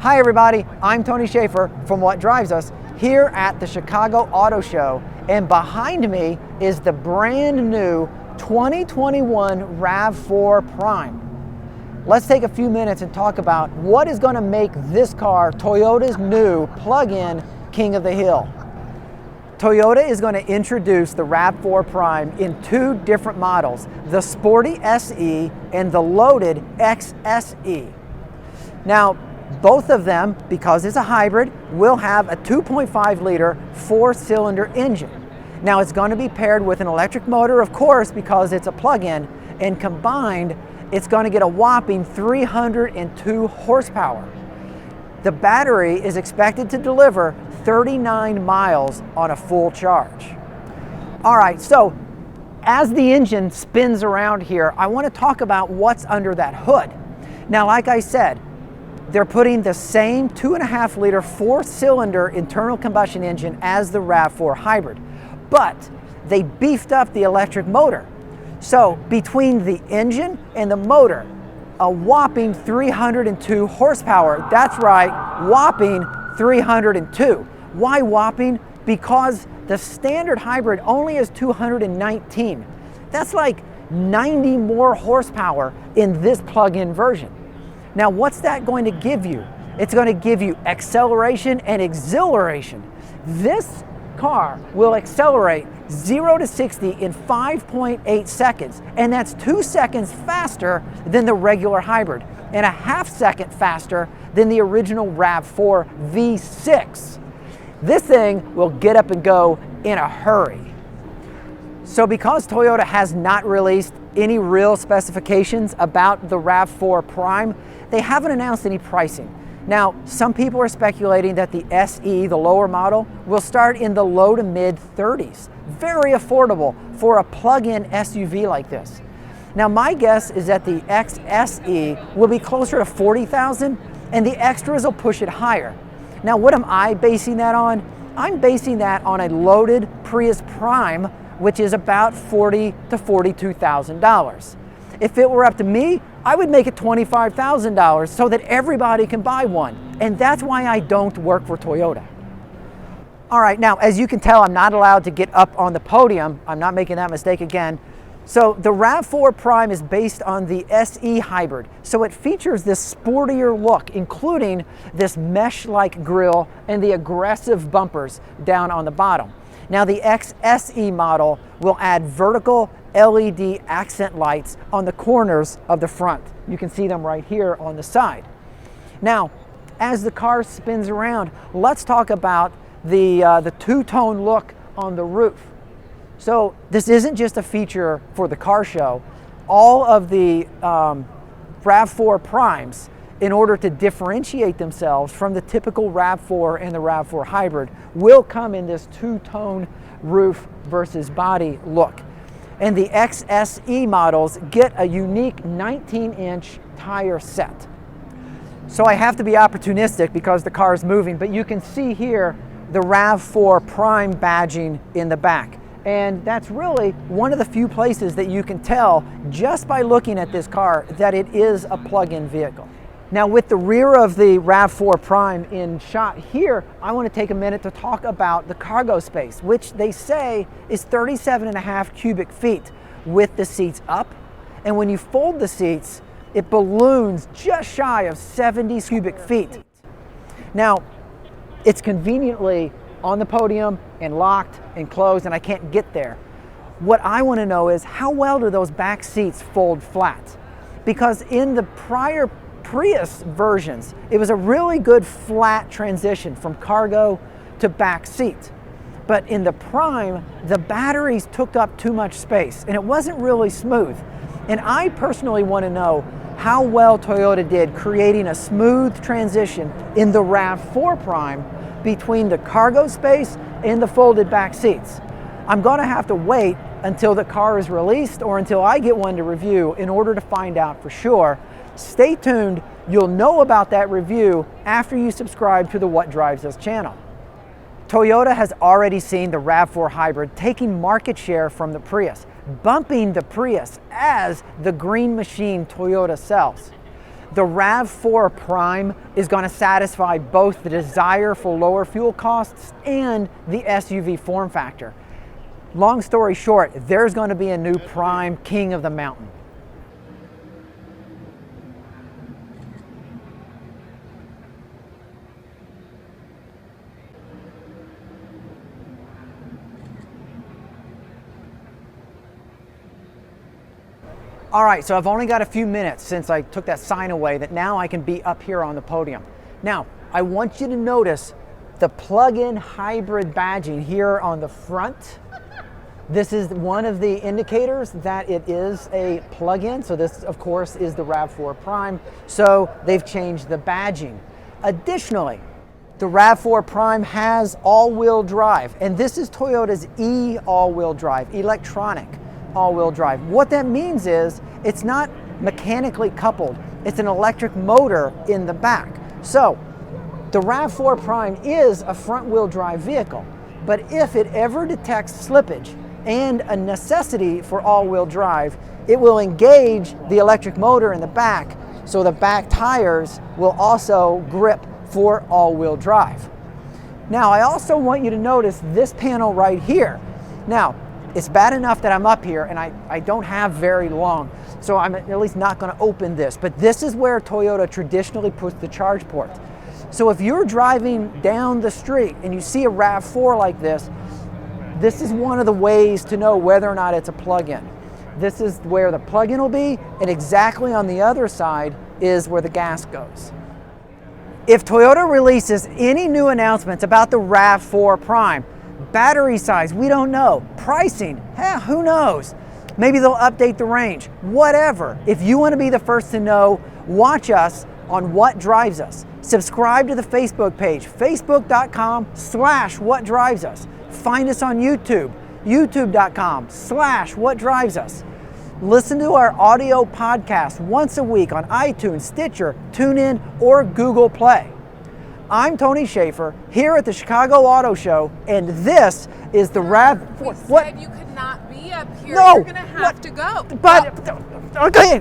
Hi everybody, I'm Tony Schaefer from What Drives Us here at the Chicago Auto Show, and behind me is the brand new 2021 RAV4 Prime. Let's take a few minutes and talk about what is going to make this car Toyota's new plug-in king of the hill. Toyota is going to introduce the RAV4 Prime in two different models, the Sporty SE and the Loaded XSE. Now, both of them, because it's a hybrid, will have a 2.5 liter four-cylinder engine. Now, it's going to be paired with an electric motor, of course, because it's a plug-in, and combined, it's going to get a whopping 302 horsepower. The battery is expected to deliver 39 miles on a full charge. All right, so as the engine spins around here, I want to talk about what's under that hood. Now, like I said, they're putting the same 2.5 liter four-cylinder internal combustion engine as the RAV4 hybrid, but they beefed up the electric motor. So between the engine and the motor, a whopping 302 horsepower. That's right, whopping 302. Why whopping? Because the standard hybrid only has 219. That's like 90 more horsepower in this plug-in version. Now, what's that going to give you? It's going to give you acceleration and exhilaration. This car will accelerate 0 to 60 in 5.8 seconds, and that's 2 seconds faster than the regular hybrid, and a half second faster than the original RAV4 V6. This thing will get up and go in a hurry. So because Toyota has not released any real specifications about the RAV4 Prime, they haven't announced any pricing. Now, some people are speculating that the SE, the lower model, will start in the low to mid 30s. Very affordable for a plug-in SUV like this. Now, my guess is that the XSE will be closer to 40,000 and the extras will push it higher. Now, what am I basing that on? I'm basing that on a loaded Prius Prime, which is about $40,000 to $42,000. If it were up to me, I would make it $25,000 so that everybody can buy one. And that's why I don't work for Toyota. All right, now, as you can tell, I'm not allowed to get up on the podium. I'm not making that mistake again. So the RAV4 Prime is based on the SE hybrid. So it features this sportier look, including this mesh-like grille and the aggressive bumpers down on the bottom. Now, the XSE model will add vertical LED accent lights on the corners of the front. You can see them right here on the side. Now, as the car spins around, let's talk about the two-tone look on the roof. So this isn't just a feature for the car show. All of the RAV4 Primes, in order to differentiate themselves from the typical RAV4 and the RAV4 hybrid, will come in this two-tone roof versus body look. And the XSE models get a unique 19-inch tire set. So I have to be opportunistic because the car is moving, but you can see here the RAV4 Prime badging in the back. And that's really one of the few places that you can tell just by looking at this car that it is a plug-in vehicle. Now, with the rear of the RAV4 Prime in shot here, I want to take a minute to talk about the cargo space, which they say is 37.5 cubic feet with the seats up. And when you fold the seats, it balloons just shy of 70 cubic feet. Now, it's conveniently on the podium and locked and closed, and I can't get there. What I want to know is, how well do those back seats fold flat? Because in the prior Prius versions, it was a really good flat transition from cargo to back seat. But in the Prime, the batteries took up too much space and it wasn't really smooth. And I personally want to know how well Toyota did creating a smooth transition in the RAV4 Prime between the cargo space and the folded back seats. I'm going to have to wait until the car is released or until I get one to review in order to find out for sure. Stay tuned. You'll know about that review after you subscribe to the What Drives Us channel. Toyota has already seen the RAV4 hybrid taking market share from the Prius, bumping the Prius as the green machine Toyota sells. The RAV4 Prime is going to satisfy both the desire for lower fuel costs and the SUV form factor. Long story short, there's going to be a new Prime King of the Mountain. All right, so I've only got a few minutes since I took that sign away that now I can be up here on the podium. Now, I want you to notice the plug-in hybrid badging here on the front. This is one of the indicators that it is a plug-in. So this, of course, is the RAV4 Prime. So they've changed the badging. Additionally, the RAV4 Prime has all-wheel drive, and this is Toyota's all-wheel drive, electronic all-wheel drive. What that means is it's not mechanically coupled. It's an electric motor in the back. So the RAV4 Prime is a front-wheel drive vehicle, but if it ever detects slippage and a necessity for all-wheel drive, it will engage the electric motor in the back, so the back tires will also grip for all-wheel drive. Now, I also want you to notice this panel right here. Now, it's bad enough that I'm up here and I don't have very long, so I'm at least not going to open this, but this is where Toyota traditionally puts the charge port. So if you're driving down the street and you see a RAV4 like this is one of the ways to know whether or not it's a plug-in. This is where the plug-in will be, and exactly on the other side is where the gas goes. If Toyota releases any new announcements about the RAV4 Prime, battery size, we don't know. Pricing, who knows? Maybe they'll update the range. Whatever. If you want to be the first to know, watch us on What Drives Us. Subscribe to the Facebook page, facebook.com/What Drives Us. Find us on YouTube, youtube.com/What Drives Us. Listen to our audio podcast once a week on iTunes, Stitcher, TuneIn, or Google Play. I'm Tony Schaefer here at the Chicago Auto Show, and this is the RAV4. We said you could not be up here. No. You're going to have to go. But, okay.